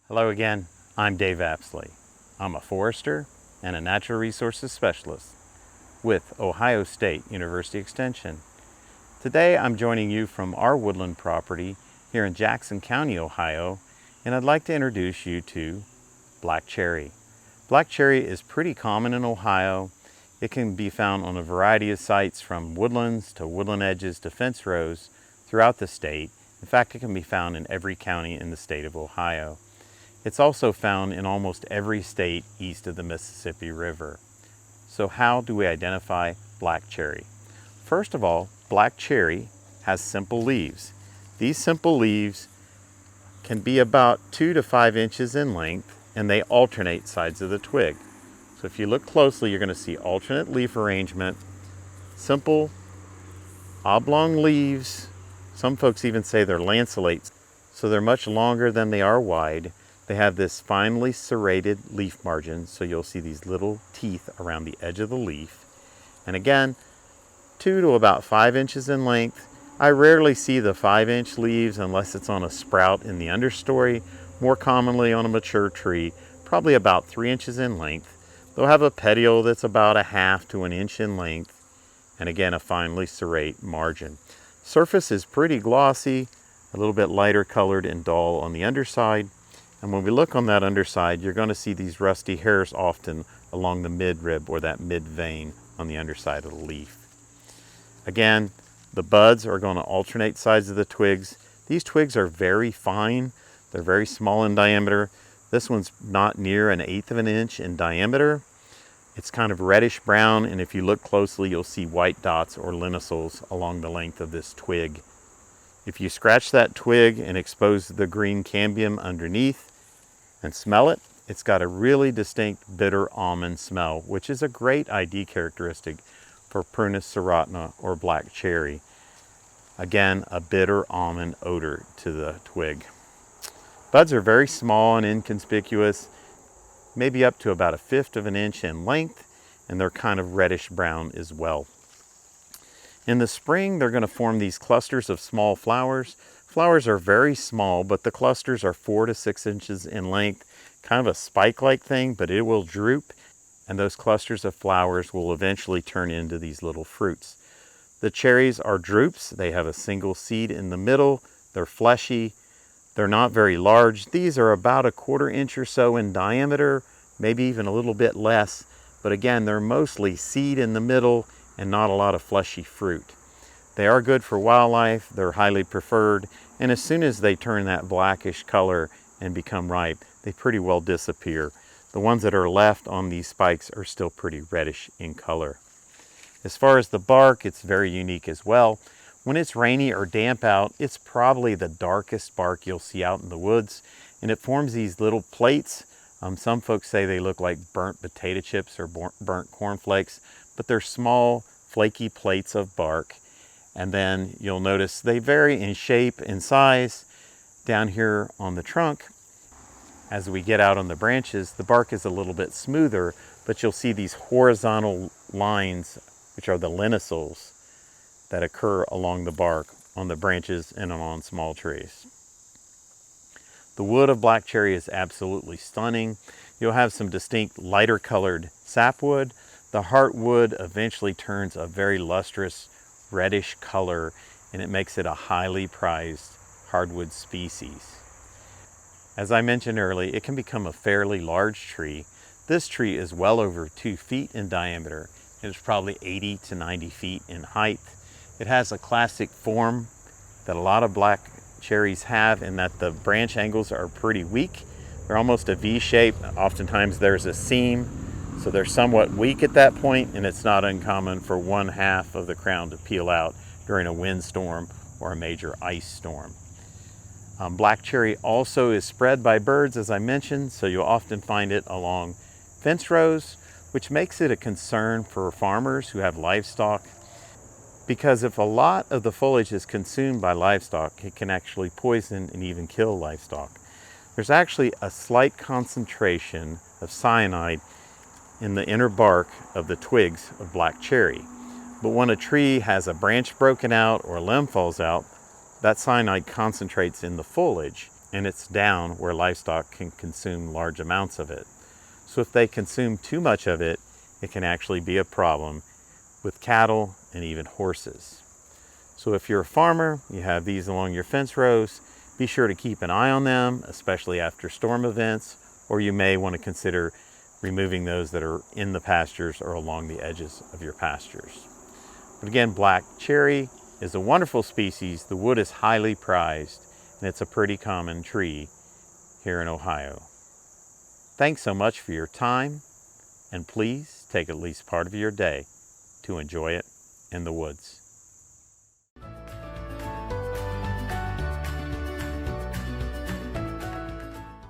Hello again, I'm Dave Apsley. I'm a forester and a natural resources specialist with Ohio State University Extension. Today I'm joining you from our woodland property here in Jackson County, Ohio, and I'd like to introduce you to black cherry. Black cherry is pretty common in Ohio. It can be found on a variety of sites from woodlands to woodland edges to fence rows throughout the state. In fact, it can be found in every county in the state of Ohio. It's also found in almost every state east of the Mississippi River. So how do we identify black cherry? First of all, black cherry has simple leaves. These simple leaves can be about 2 to 5 inches in length, and they alternate sides of the twig. So if you look closely, you're going to see alternate leaf arrangement, simple oblong leaves. Some folks even say they're lanceolates, so they're much longer than they are wide. They have this finely serrated leaf margin, so you'll see these little teeth around the edge of the leaf. And again, 2 to about 5 inches in length. I rarely see the 5-inch leaves unless it's on a sprout in the understory, more commonly on a mature tree, probably about 3 inches in length. They'll have a petiole that's about 1/2 to 1 inch in length, and again, a finely serrate margin. Surface is pretty glossy, a little bit lighter colored and dull on the underside. And when we look on that underside, you're going to see these rusty hairs often along the midrib or that mid vein on the underside of the leaf. Again, the buds are going to alternate sides of the twigs. These twigs are very fine. They're very small in diameter. This one's not near 1/8 of an inch in diameter. It's kind of reddish brown, and if you look closely, you'll see white dots or lineacles along the length of this twig. If you scratch that twig and expose the green cambium underneath and smell it, it's got a really distinct bitter almond smell, which is a great ID characteristic for Prunus serotina or black cherry. Again, a bitter almond odor to the twig. Buds are very small and inconspicuous, maybe up to about 1/5 of an inch in length, and they're kind of reddish brown as well. In the spring, they're going to form these clusters of small flowers. Flowers are very small, but the clusters are 4 to 6 inches in length, kind of a spike-like thing, but it will droop, and those clusters of flowers will eventually turn into these little fruits. The cherries are drupes. They have a single seed in the middle. They're fleshy. They're not very large. These are about 1/4 inch or so in diameter, maybe even a little bit less, but again, they're mostly seed in the middle and not a lot of fleshy fruit. They are good for wildlife, they're highly preferred, and as soon as they turn that blackish color and become ripe, they pretty well disappear. The ones that are left on these spikes are still pretty reddish in color. As far as the bark, it's very unique as well. When it's rainy or damp out, it's probably the darkest bark you'll see out in the woods, and it forms these little plates. Some folks say they look like burnt potato chips or burnt cornflakes, but they're small, flaky plates of bark. And then you'll notice they vary in shape and size. Down here on the trunk, as we get out on the branches, the bark is a little bit smoother, but you'll see these horizontal lines, which are the lineacles, that occur along the bark on the branches and on small trees. The wood of black cherry is absolutely stunning. You'll have some distinct lighter colored sapwood. The heartwood eventually turns a very lustrous reddish color, and it makes it a highly prized hardwood species. As I mentioned earlier, it can become a fairly large tree. This tree is well over 2 feet in diameter. It's probably 80 to 90 feet in height. It has a classic form that a lot of black cherries have, in that the branch angles are pretty weak. They're almost a V shape. Oftentimes there's a seam, so they're somewhat weak at that point, and it's not uncommon for 1/2 of the crown to peel out during a windstorm or a major ice storm. Black cherry also is spread by birds, as I mentioned, so you'll often find it along fence rows, which makes it a concern for farmers who have livestock, because if a lot of the foliage is consumed by livestock, it can actually poison and even kill livestock. There's actually a slight concentration of cyanide in the inner bark of the twigs of black cherry. But when a tree has a branch broken out or a limb falls out, that cyanide concentrates in the foliage and it's down where livestock can consume large amounts of it. So if they consume too much of it, it can actually be a problem with cattle and even horses. So if you're a farmer, you have these along your fence rows, be sure to keep an eye on them, especially after storm events, or you may want to consider removing those that are in the pastures or along the edges of your pastures. But again, black cherry is a wonderful species. The wood is highly prized, and it's a pretty common tree here in Ohio. Thanks so much for your time, and please take at least part of your day to enjoy it in the woods.